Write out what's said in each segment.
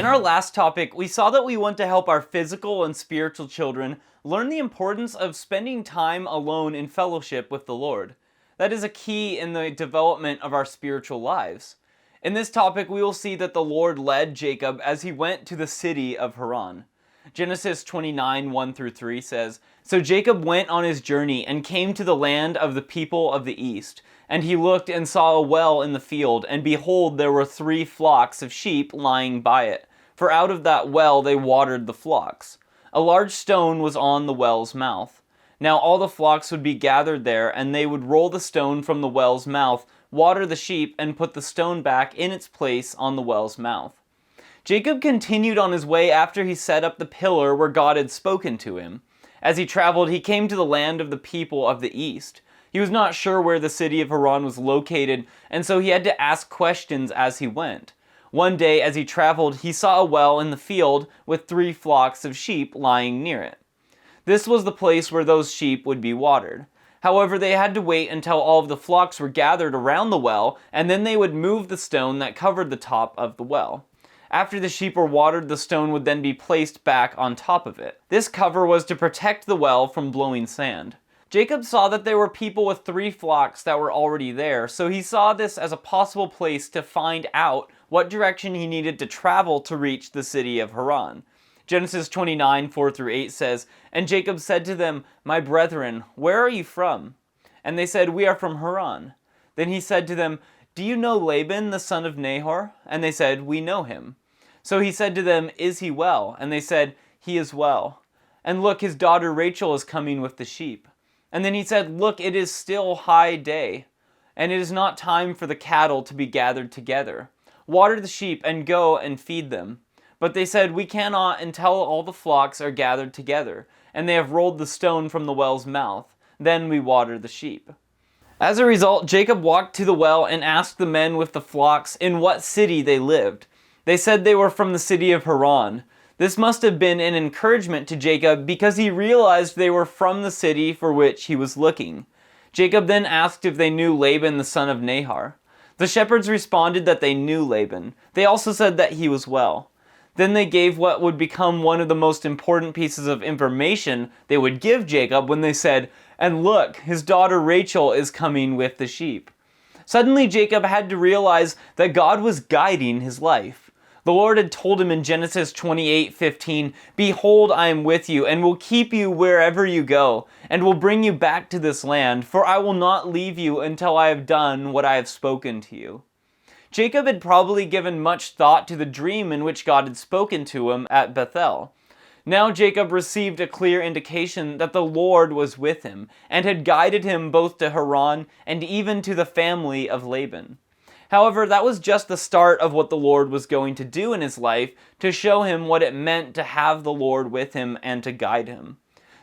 In our last topic, we saw that we want to help our physical and spiritual children learn the importance of spending time alone in fellowship with the Lord. That is a key in the development of our spiritual lives. In this topic, we will see that the Lord led Jacob as he went to the city of Haran. Genesis 29, 1-3 says, "So Jacob went on his journey and came to the land of the people of the east. And he looked and saw a well in the field, and behold, there were 3 flocks of sheep lying by it. For out of that well they watered the flocks. A large stone was on the well's mouth. Now all the flocks would be gathered there, and they would roll the stone from the well's mouth, water the sheep, and put the stone back in its place on the well's mouth." Jacob continued on his way after he set up the pillar where God had spoken to him. As he traveled, he came to the land of the people of the east. He was not sure where the city of Haran was located, and so he had to ask questions as he went. One day, as he traveled, he saw a well in the field with 3 flocks of sheep lying near it. This was the place where those sheep would be watered. However, they had to wait until all of the flocks were gathered around the well, and then they would move the stone that covered the top of the well. After the sheep were watered, the stone would then be placed back on top of it. This cover was to protect the well from blowing sand. Jacob saw that there were people with 3 flocks that were already there, so he saw this as a possible place to find out what direction he needed to travel to reach the city of Haran. Genesis 29, 4-8 says, "And Jacob said to them, 'My brethren, where are you from?' And they said, 'We are from Haran.' Then he said to them, 'Do you know Laban, the son of Nahor?' And they said, 'We know him.' So he said to them, 'Is he well?' And they said, 'He is well. And look, his daughter Rachel is coming with the sheep.' And then he said, 'Look, it is still high day, and it is not time for the cattle to be gathered together. Water the sheep and go and feed them.' But they said, 'We cannot until all the flocks are gathered together, and they have rolled the stone from the well's mouth. Then we water the sheep.' As a result, Jacob walked to the well and asked the men with the flocks in what city they lived. They said they were from the city of Haran. This must have been an encouragement to Jacob because he realized they were from the city for which he was looking. Jacob then asked if they knew Laban the son of Nahor. The shepherds responded that they knew Laban. They also said that he was well. Then they gave what would become one of the most important pieces of information they would give Jacob when they said, "And look, his daughter Rachel is coming with the sheep." Suddenly Jacob had to realize that God was guiding his life. The Lord had told him in Genesis 28:15, "Behold, I am with you, and will keep you wherever you go, and will bring you back to this land, for I will not leave you until I have done what I have spoken to you." Jacob had probably given much thought to the dream in which God had spoken to him at Bethel. Now Jacob received a clear indication that the Lord was with him, and had guided him both to Haran and even to the family of Laban. However, that was just the start of what the Lord was going to do in his life to show him what it meant to have the Lord with him and to guide him.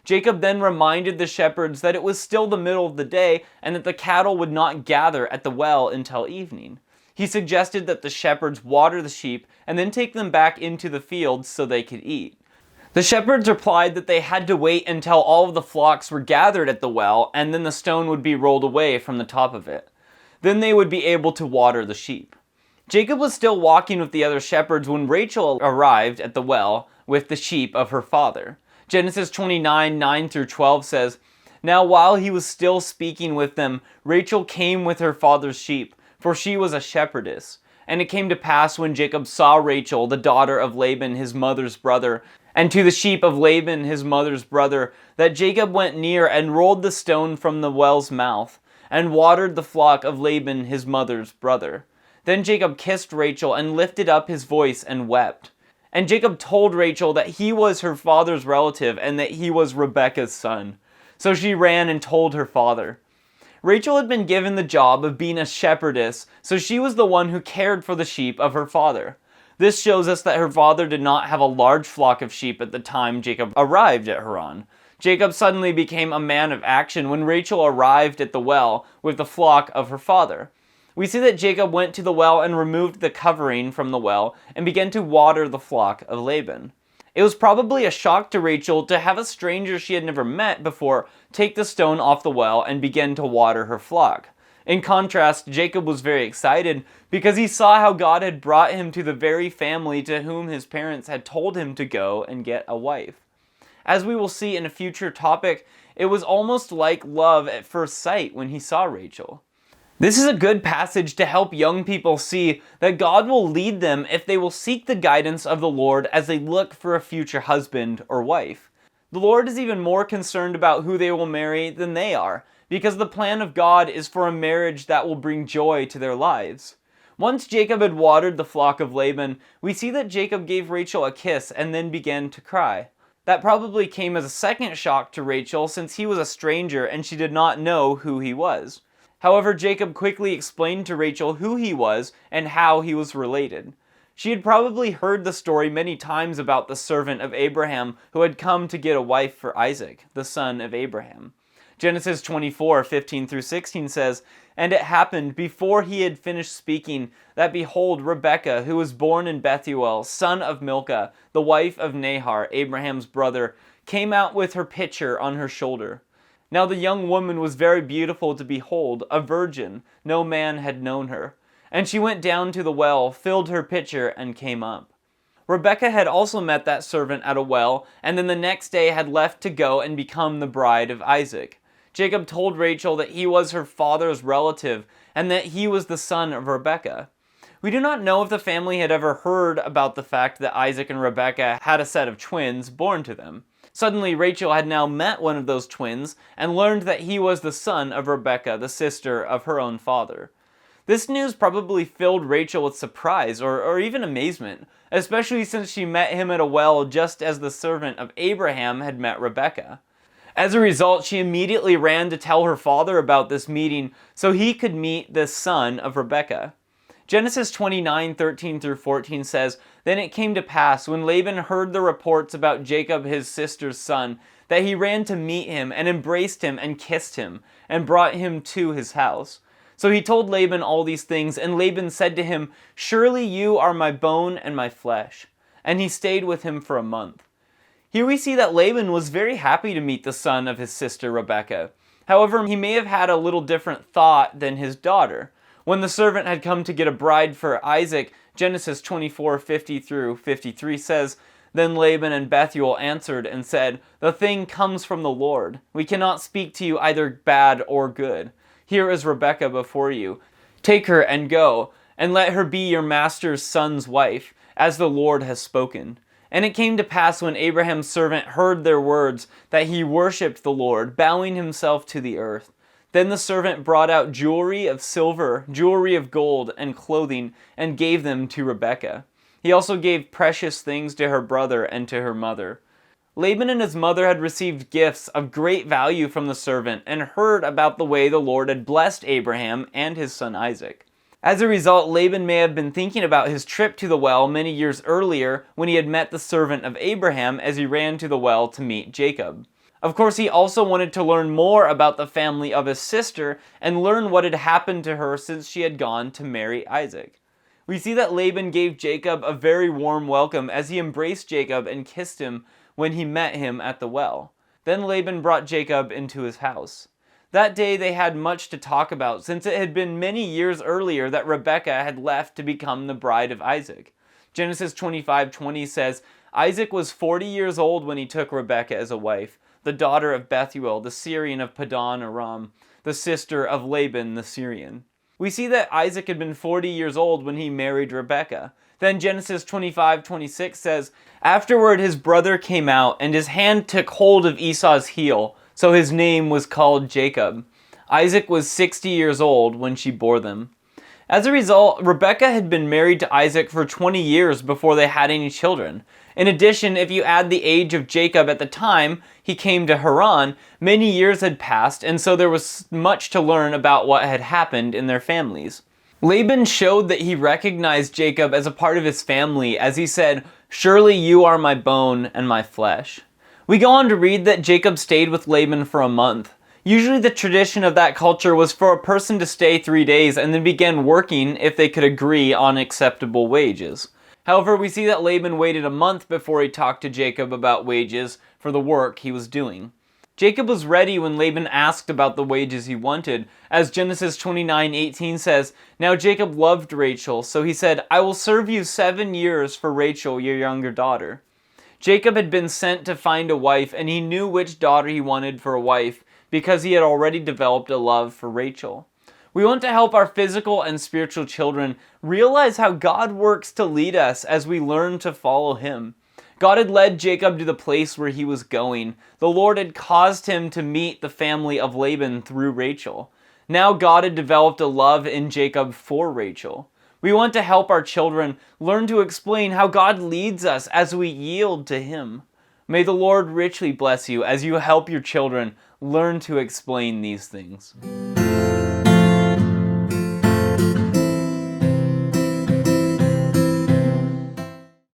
Jacob then reminded the shepherds that it was still the middle of the day and that the cattle would not gather at the well until evening. He suggested that the shepherds water the sheep and then take them back into the fields so they could eat. The shepherds replied that they had to wait until all of the flocks were gathered at the well, and then the stone would be rolled away from the top of it. Then they would be able to water the sheep. Jacob was still walking with the other shepherds when Rachel arrived at the well with the sheep of her father. Genesis 29, 9-12 says, "Now while he was still speaking with them, Rachel came with her father's sheep, for she was a shepherdess. And it came to pass when Jacob saw Rachel, the daughter of Laban, his mother's brother, and to the sheep of Laban, his mother's brother, that Jacob went near and rolled the stone from the well's mouth, and watered the flock of Laban his mother's brother. Then Jacob kissed Rachel and lifted up his voice and wept. And Jacob told Rachel that he was her father's relative and that he was Rebekah's son. So she ran and told her father." Rachel had been given the job of being a shepherdess, so she was the one who cared for the sheep of her father. This shows us that her father did not have a large flock of sheep at the time Jacob arrived at Haran. Jacob suddenly became a man of action when Rachel arrived at the well with the flock of her father. We see that Jacob went to the well and removed the covering from the well and began to water the flock of Laban. It was probably a shock to Rachel to have a stranger she had never met before take the stone off the well and begin to water her flock. In contrast, Jacob was very excited because he saw how God had brought him to the very family to whom his parents had told him to go and get a wife. As we will see in a future topic, it was almost like love at first sight when he saw Rachel. This is a good passage to help young people see that God will lead them if they will seek the guidance of the Lord as they look for a future husband or wife. The Lord is even more concerned about who they will marry than they are, because the plan of God is for a marriage that will bring joy to their lives. Once Jacob had watered the flock of Laban, we see that Jacob gave Rachel a kiss and then began to cry. That probably came as a second shock to Rachel since he was a stranger and she did not know who he was. However, Jacob quickly explained to Rachel who he was and how he was related. She had probably heard the story many times about the servant of Abraham who had come to get a wife for Isaac, the son of Abraham. Genesis 24:15-16 says, "And it happened, before he had finished speaking, that behold, Rebekah, who was born in Bethuel, son of Milcah, the wife of Nahor, Abraham's brother, came out with her pitcher on her shoulder. Now the young woman was very beautiful to behold, a virgin, no man had known her. And she went down to the well, filled her pitcher, and came up." Rebekah had also met that servant at a well, and then the next day had left to go and become the bride of Isaac. Jacob told Rachel that he was her father's relative, and that he was the son of Rebekah. We do not know if the family had ever heard about the fact that Isaac and Rebekah had a set of twins born to them. Suddenly, Rachel had now met one of those twins and learned that he was the son of Rebekah, the sister of her own father. This news probably filled Rachel with surprise or even amazement, especially since she met him at a well just as the servant of Abraham had met Rebekah. As a result, she immediately ran to tell her father about this meeting so he could meet the son of Rebekah. Genesis 29:13-14 says, "Then it came to pass, when Laban heard the reports about Jacob his sister's son, that he ran to meet him, and embraced him, and kissed him, and brought him to his house. So he told Laban all these things, and Laban said to him, 'Surely you are my bone and my flesh.' And he stayed with him for a month." Here we see that Laban was very happy to meet the son of his sister Rebekah. However, he may have had a little different thought than his daughter. When the servant had come to get a bride for Isaac, Genesis 24:50-53 says, "Then Laban and Bethuel answered and said, 'The thing comes from the Lord. We cannot speak to you either bad or good. Here is Rebekah before you. Take her and go, and let her be your master's son's wife, as the Lord has spoken.' And it came to pass when Abraham's servant heard their words, that he worshipped the Lord, bowing himself to the earth. Then the servant brought out jewelry of silver, jewelry of gold, and clothing, and gave them to Rebekah. He also gave precious things to her brother and to her mother." Laban and his mother had received gifts of great value from the servant and heard about the way the Lord had blessed Abraham and his son Isaac. As a result, Laban may have been thinking about his trip to the well many years earlier when he had met the servant of Abraham as he ran to the well to meet Jacob. Of course, he also wanted to learn more about the family of his sister and learn what had happened to her since she had gone to marry Isaac. We see that Laban gave Jacob a very warm welcome as he embraced Jacob and kissed him when he met him at the well. Then Laban brought Jacob into his house. That day they had much to talk about, since it had been many years earlier that Rebekah had left to become the bride of Isaac. Genesis 25:20 says, "Isaac was 40 years old when he took Rebekah as a wife, the daughter of Bethuel, the Syrian of Padan Aram, the sister of Laban the Syrian." We see that Isaac had been 40 years old when he married Rebekah. Then Genesis 25:26 says, "Afterward his brother came out, and his hand took hold of Esau's heel, so his name was called Jacob. Isaac was 60 years old when she bore them." As a result, Rebekah had been married to Isaac for 20 years before they had any children. In addition, if you add the age of Jacob at the time he came to Haran, many years had passed, and so there was much to learn about what had happened in their families. Laban showed that he recognized Jacob as a part of his family as he said, "Surely you are my bone and my flesh." We go on to read that Jacob stayed with Laban for a month. Usually the tradition of that culture was for a person to stay 3 days and then begin working if they could agree on acceptable wages. However, we see that Laban waited a month before he talked to Jacob about wages for the work he was doing. Jacob was ready when Laban asked about the wages he wanted. As Genesis 29:18 says, "Now Jacob loved Rachel, so he said, 'I will serve you 7 years for Rachel, your younger daughter.'" Jacob had been sent to find a wife, and he knew which daughter he wanted for a wife because he had already developed a love for Rachel. We want to help our physical and spiritual children realize how God works to lead us as we learn to follow him. God had led Jacob to the place where he was going. The Lord had caused him to meet the family of Laban through Rachel. Now God had developed a love in Jacob for Rachel. We want to help our children learn to explain how God leads us as we yield to him. May the Lord richly bless you as you help your children learn to explain these things.